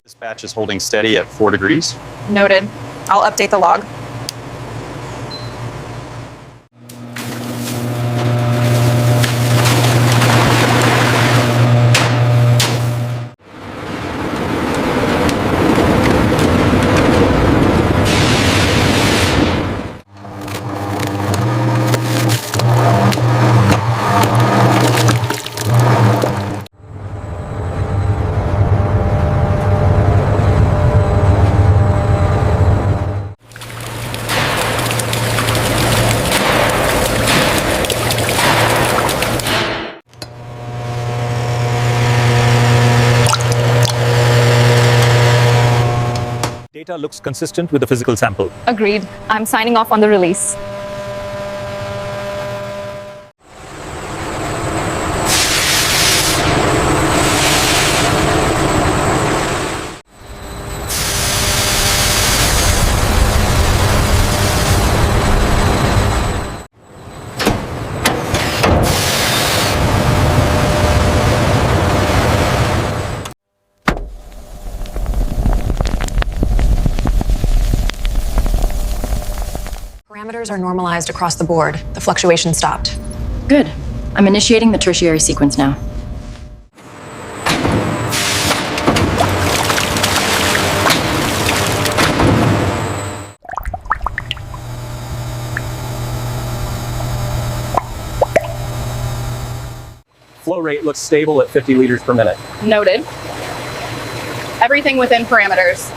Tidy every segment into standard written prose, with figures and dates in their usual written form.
This batch is holding steady at 4 degrees. Noted. I'll update the log. Data looks consistent with the physical sample. Agreed. I'm signing off on the release. Parameters are normalized across the board. The fluctuation stopped. Good. I'm initiating the tertiary sequence now. Flow rate looks stable at 50 liters per minute. Noted. Everything within parameters.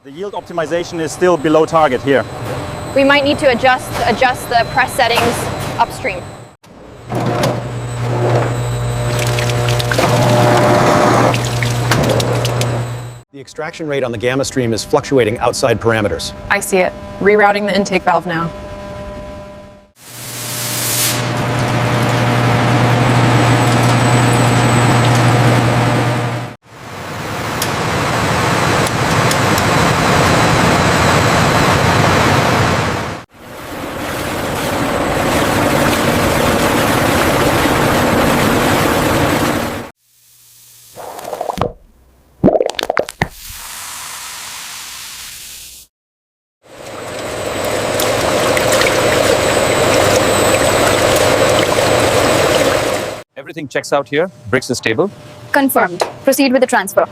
The yield optimization is still below target here. We might need to adjust the press settings upstream. The extraction rate on the gamma stream is fluctuating outside parameters. I see it. Rerouting the intake valve now. Everything checks out here. Bricks is stable. Confirmed. Proceed with the transfer.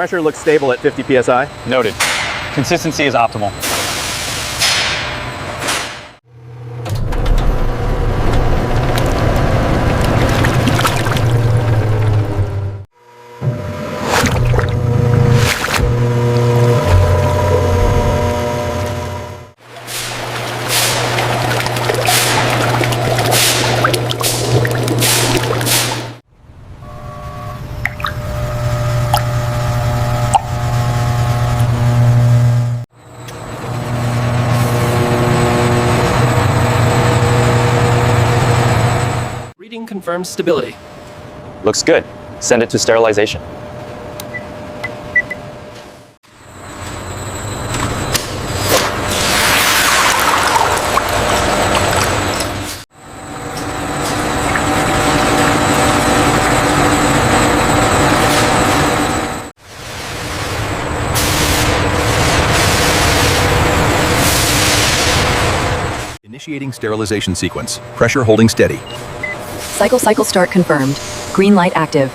pressure looks stable at 50 psi. Noted. Consistency is optimal. Reading confirms stability. Looks good. Send it to sterilization. Initiating sterilization sequence. Pressure holding steady. Cycle start confirmed. Green light active.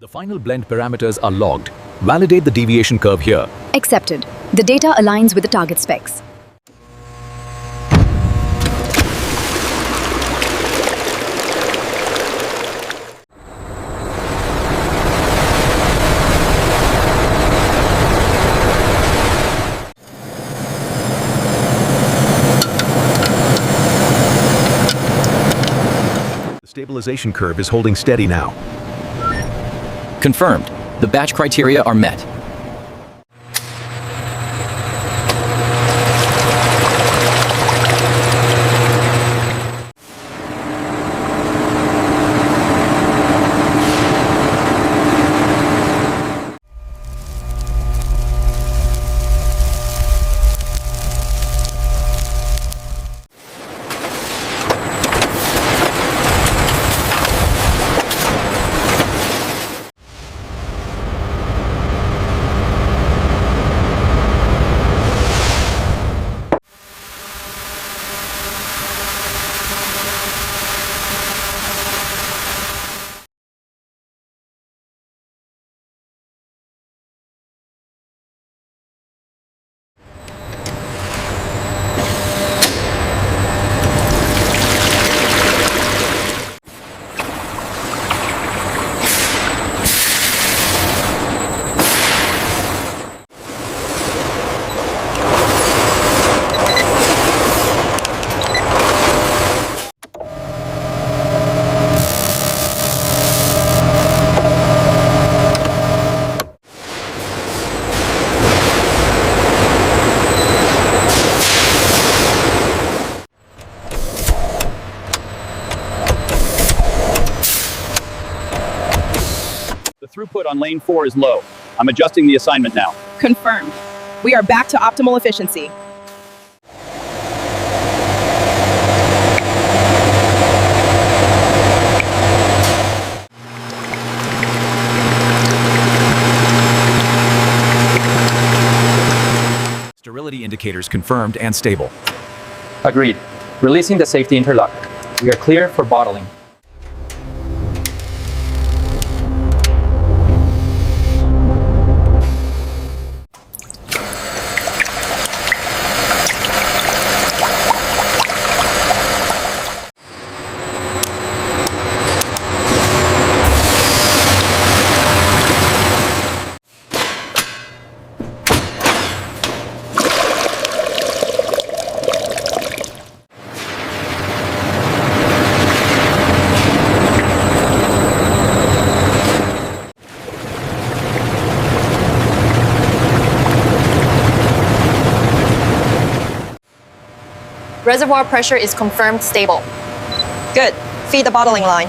The final blend parameters are logged. Validate the deviation curve here. Accepted. The data aligns with the target specs. The stabilization curve is holding steady now. Confirmed. The batch criteria are met. Throughput on lane 4 is low. I'm adjusting the assignment now. Confirmed. We are back to optimal efficiency. indicators confirmed and stable. Agreed. Releasing the safety interlock. We are clear for bottling. Reservoir pressure is confirmed stable. Good. Feed the bottling line.